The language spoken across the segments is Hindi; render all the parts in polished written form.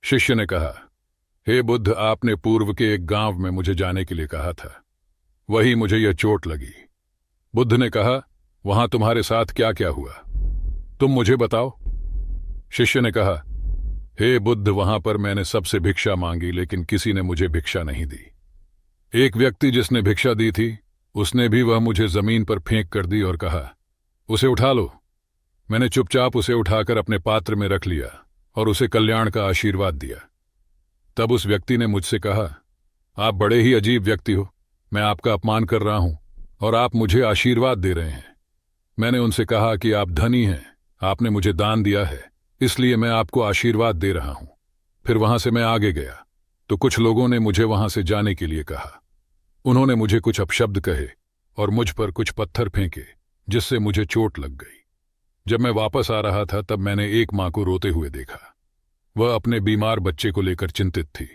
शिष्य ने कहा, हे बुद्ध, आपने पूर्व के एक गांव में मुझे जाने के लिए कहा था, वही मुझे यह चोट लगी। बुद्ध ने कहा, वहां तुम्हारे साथ क्या क्या हुआ, तुम मुझे बताओ। शिष्य ने कहा, हे बुद्ध, वहां पर मैंने सबसे भिक्षा मांगी, लेकिन किसी ने मुझे भिक्षा नहीं दी। एक व्यक्ति जिसने भिक्षा दी थी, उसने भी वह मुझे जमीन पर फेंक कर दी और कहा, उसे उठा लो। मैंने चुपचाप उसे उठाकर अपने पात्र में रख लिया और उसे कल्याण का आशीर्वाद दिया। तब उस व्यक्ति ने मुझसे कहा, आप बड़े ही अजीब व्यक्ति हो, मैं आपका अपमान कर रहा हूं और आप मुझे आशीर्वाद दे रहे हैं। मैंने उनसे कहा कि आप धनी हैं, आपने मुझे दान दिया है, इसलिए मैं आपको आशीर्वाद दे रहा हूं। फिर वहां से मैं आगे गया तो कुछ लोगों ने मुझे वहां से जाने के लिए कहा। उन्होंने मुझे कुछ अपशब्द कहे और मुझ पर कुछ पत्थर फेंके, जिससे मुझे चोट लग गई। जब मैं वापस आ रहा था तब मैंने एक मां को रोते हुए देखा। वह अपने बीमार बच्चे को लेकर चिंतित थी।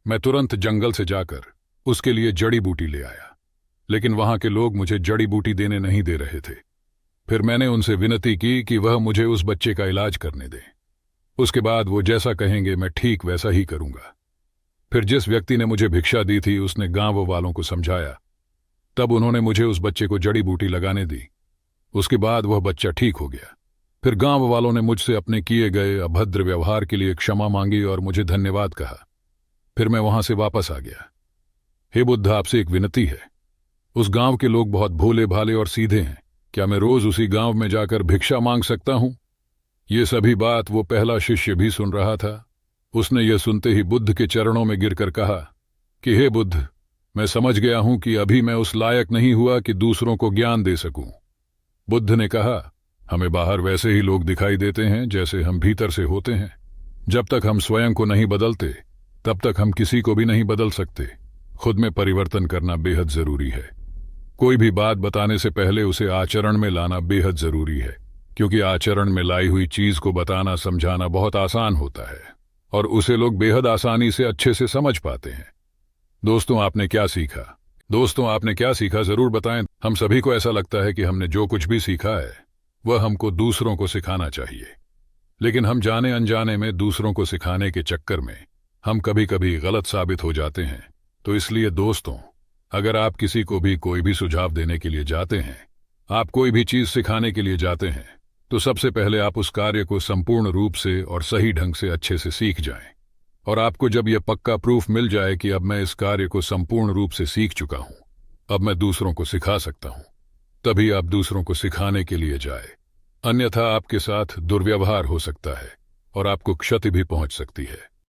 मैं तुरंत जंगल से जाकर उसके लिए जड़ी बूटी ले आया, लेकिन वहां के लोग मुझे जड़ी बूटी देने नहीं दे रहे थे। फिर मैंने उनसे विनती की कि वह मुझे उस बच्चे का इलाज करने दें। उसके बाद वो जैसा कहेंगे मैं ठीक वैसा ही करूंगा। फिर जिस व्यक्ति ने मुझे भिक्षा दी थी उसने गांव वालों को समझाया। तब उन्होंने मुझे उस बच्चे को जड़ी बूटी लगाने दी। उसके बाद वह बच्चा ठीक हो गया। फिर गांव वालों ने मुझसे अपने किए गए अभद्र व्यवहार के लिए क्षमा मांगी और मुझे धन्यवाद कहा। फिर मैं वहां से वापस आ गया। हे बुद्ध, आपसे एक विनती है। उस गांव के लोग बहुत भोले भाले और सीधे हैं। क्या मैं रोज उसी गांव में जाकर भिक्षा मांग सकता हूं? ये सभी बात वो पहला शिष्य भी सुन रहा था। उसने यह सुनते ही बुद्ध के चरणों में गिरकर कहा कि हे बुद्ध, मैं समझ गया हूं कि अभी मैं उस लायक नहीं हुआ कि दूसरों को ज्ञान दे सकूं। बुद्ध ने कहा, हमें बाहर वैसे ही लोग दिखाई देते हैं जैसे हम भीतर से होते हैं। जब तक हम स्वयं को नहीं बदलते तब तक हम किसी को भी नहीं बदल सकते। खुद में परिवर्तन करना बेहद जरूरी है। कोई भी बात बताने से पहले उसे आचरण में लाना बेहद जरूरी है, क्योंकि आचरण में लाई हुई चीज को बताना समझाना बहुत आसान होता है और उसे लोग बेहद आसानी से अच्छे से समझ पाते हैं। दोस्तों, आपने क्या सीखा जरूर बताएं। हम सभी को ऐसा लगता है कि हमने जो कुछ भी सीखा है वह हमको दूसरों को सिखाना चाहिए, लेकिन हम जाने अनजाने में दूसरों को सिखाने के चक्कर में हम कभी कभी गलत साबित हो जाते हैं। तो इसलिए दोस्तों, अगर आप किसी को भी कोई भी सुझाव देने के लिए जाते हैं, आप कोई भी चीज सिखाने के लिए जाते हैं, तो सबसे पहले आप उस कार्य को संपूर्ण रूप से और सही ढंग से अच्छे से सीख जाएं। और आपको जब यह पक्का प्रूफ मिल जाए कि अब मैं इस कार्य को संपूर्ण रूप से सीख चुका हूं, अब मैं दूसरों को सिखा सकता हूं, तभी आप दूसरों को सिखाने के लिए जाए। अन्यथा आपके साथ दुर्व्यवहार हो सकता है और आपको क्षति भी पहुंच सकती है।